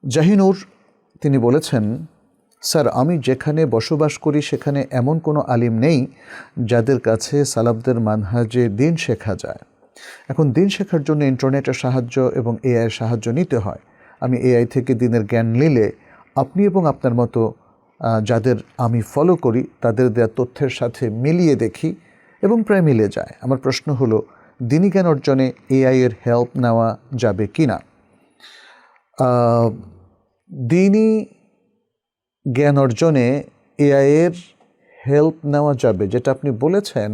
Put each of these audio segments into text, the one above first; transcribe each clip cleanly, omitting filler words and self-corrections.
জাহিনুর তিনি বলেছেন, স্যার আমি যেখানে বসবাস করি সেখানে এমন কোনো আলিম নেই যাদের কাছে সালাফদের মানহাজে দিন শেখা যায়। এখন দিন শেখার জন্য ইন্টারনেটের সাহায্য এবং এআইয়ের সাহায্য নিতে হয়। আমি এআই থেকে দিনের জ্ঞান নিলে আপনি এবং আপনার মতো যাদের আমি ফলো করি তাদের দেওয়া তথ্যের সাথে মিলিয়ে দেখি এবং প্রায় মিলে যায়। আমার প্রশ্ন হলো, দিনী জ্ঞান অর্জনে এআইয়ের হেল্প নেওয়া যাবে কি না? দিনী জ্ঞান অর্জনে এআইয়ের হেল্প নেওয়া যাবে, যেটা আপনি বলেছেন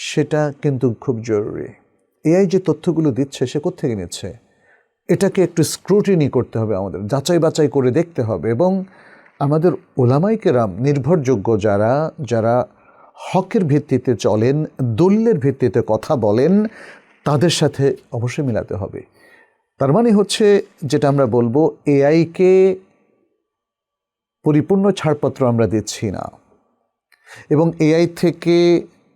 সেটা কিন্তু খুব জরুরি। এআই যে তথ্যগুলো দিচ্ছে সে কোত্থেকে নিচ্ছে এটাকে একটু স্ক্রুটিনি করতে হবে, আমাদের যাচাই বাছাই করে দেখতে হবে। এবং আমাদের ওলামায়ে কেরাম নির্ভরযোগ্য যারা হকের ভিত্তিতে চলেন, দলিলের ভিত্তিতে কথা বলেন, তাদের সাথে অবশ্যই মিলাতে হবে। তার মানে হচ্ছে যেটা আমরা বলবো, এআইকে পরিপূর্ণ ছাড়পত্র আমরা দিচ্ছি না, এবং এআই থেকে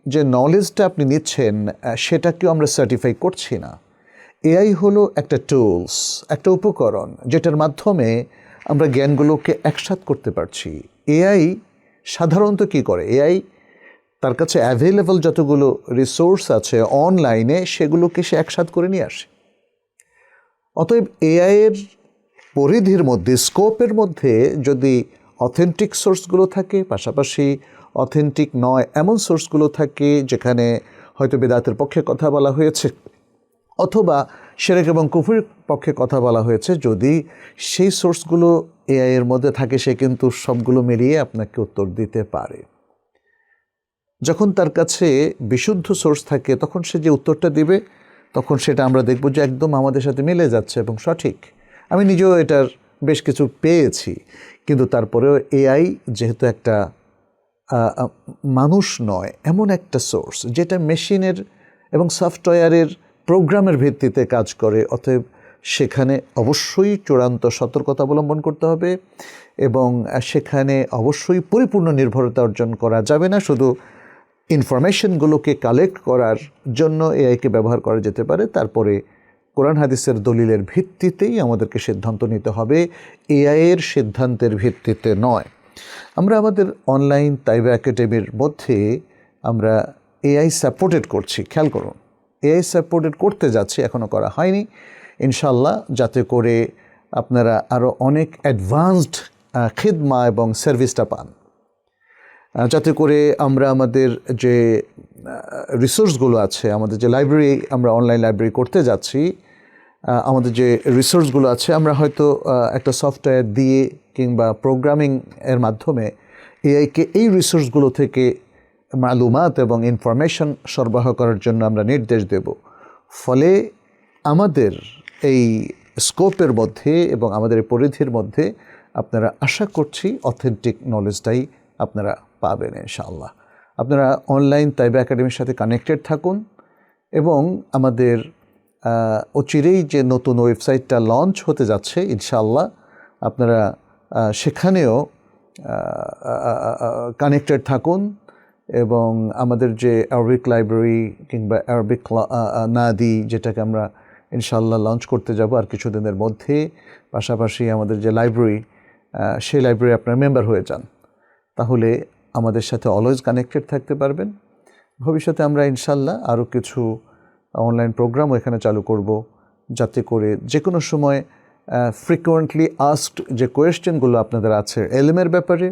যে নলেজটা আপনি নিচ্ছেন সেটাকেও আমরা সার্টিফাই করছি না। এআই হলো একটা টুলস, একটা উপকরণ যেটার মাধ্যমে আমরা জ্ঞানগুলোকে একসাথ করতে পারছি। এআই সাধারণত কী করে? এআই তার কাছে অ্যাভেলেবল যতগুলো রিসোর্স আছে অনলাইনে সেগুলোকে সে একসাথ করে নিয়ে আসে। অতএব এআইয়ের পরিধির মধ্যে, স্কোপের মধ্যে যদি অথেন্টিক সোর্সগুলো থাকে, পাশাপাশি অথেন্টিক নয় এমন সোর্সগুলো থাকে যেখানে হয়তো বেদাতের পক্ষে কথা বলা হয়েছে অথবা শিরক এবং কুফরির পক্ষে কথা বলা হয়েছে, যদি সেই সোর্সগুলো এআইয়ের মধ্যে থাকে সে কিন্তু সবগুলো মিলিয়ে আপনাকে উত্তর দিতে পারে। যখন তার কাছে বিশুদ্ধ সোর্স থাকে তখন সে যে উত্তরটা দিবে তখন সেটা আমরা দেখব যে একদম আমাদের সাথে মিলে যাচ্ছে এবং সঠিক। আমি নিজেও এটার বেশ কিছু পেয়েছি, কিন্তু তারপরেও এআই যেহেতু একটা মানুষ নয়, এমন একটা সোর্স যেটা মেশিনের এবং সফটওয়্যারের প্রোগ্রামের ভিত্তিতে কাজ করে, অতএব সেখানে অবশ্যই চূড়ান্ত সতর্কতা অবলম্বন করতে হবে এবং সেখানে অবশ্যই পরিপূর্ণ নির্ভরতা অর্জন করা যাবে না। শুধু ইনফরমেশনগুলোকে কালেক্ট করার জন্য এআইকে ব্যবহার করা যেতে পারে, তারপরে কোরআন হাদিসের দলিলের ভিত্তিতেই আমাদেরকে সিদ্ধান্ত নিতে হবে, এআইয়ের সিদ্ধান্তের ভিত্তিতে নয়। আমরা আমাদের অনলাইন তাইবা একাডেমির মধ্যে আমরা এআই সাপোর্টেড করছি, খেয়াল করুন, এআই সাপোর্টেড করতে যাচ্ছি, এখনও করা হয়নি ইনশাল্লাহ, যাতে করে আপনারা আরও অনেক অ্যাডভান্সড খিদমা এবং সার্ভিসটা পান, যাতে করে আমরা আমাদের যে রিসোর্সগুলো আছে, আমাদের যে লাইব্রেরি, আমরা অনলাইন লাইব্রেরি করতে যাচ্ছি, আমাদের যে রিসোর্সগুলো আছে আমরা হয়তো একটা সফটওয়্যার দিয়ে কিংবা প্রোগ্রামিং এর মাধ্যমে এআইকে এই রিসোর্সগুলো থেকে মালুমাত এবং ইনফরমেশন সরবরাহ করার জন্য আমরা নির্দেশ দেব। ফলে আমাদের এই স্কোপের মধ্যে এবং আমাদের পরিধির মধ্যে আপনারা আশা করছি অথেন্টিক নলেজটাই আপনারা পাবেন ইনশাআল্লাহ। আপনারা অনলাইন তাইবা একাডেমির সাথে কানেক্টেড থাকুন এবং আমাদের অচিরেই যে নতুন ওয়েবসাইটটা লঞ্চ হতে যাচ্ছে ইনশাআল্লাহ, আপনারা সেখানেও কানেক্টেড থাকুন এবং আমাদের যে আরবিক লাইব্রেরি কিংবা আরবিক নাদি, যেটাকে আমরা ইনশাআল্লাহ লঞ্চ করতে যাব আর কিছুদিনের মধ্যে, পাশাপাশি আমাদের যে লাইব্রেরি, সেই লাইব্রেরি আপনারা মেম্বার হয়ে যান, তাহলে আমাদের সাথে অলওয়েজ কানেক্টেড থাকতে পারবেন। ভবিষ্যতে আমরা ইনশাআল্লাহ আরও কিছু অনলাইন প্রোগ্রামও এখানে চালু করব, যাতে করে যে কোনো সময় ফ্রিকোয়েন্টলি আস্কড যে কোয়েশ্চেনগুলো আপনাদের আছে এলএমের ব্যাপারে,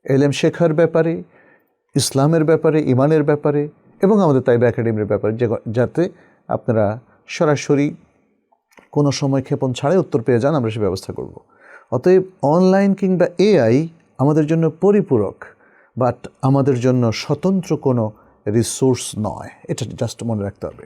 এলএম শেখার ব্যাপারে, ইসলামের ব্যাপারে, ইমানের ব্যাপারে এবং আমাদের তাইবা একাডেমির ব্যাপারে, যাতে আপনারা সরাসরি কোনো সময় ক্ষেপণ ছাড়াই উত্তর পেয়ে যান, আমরা সে ব্যবস্থা করব। অতএব অনলাইন কিংবা এআই আমাদের জন্য পরিপূরক, বাট আমাদের জন্য স্বতন্ত্র কোনো রিসোর্স নয়, এটা জাস্ট মনে রাখতে হবে।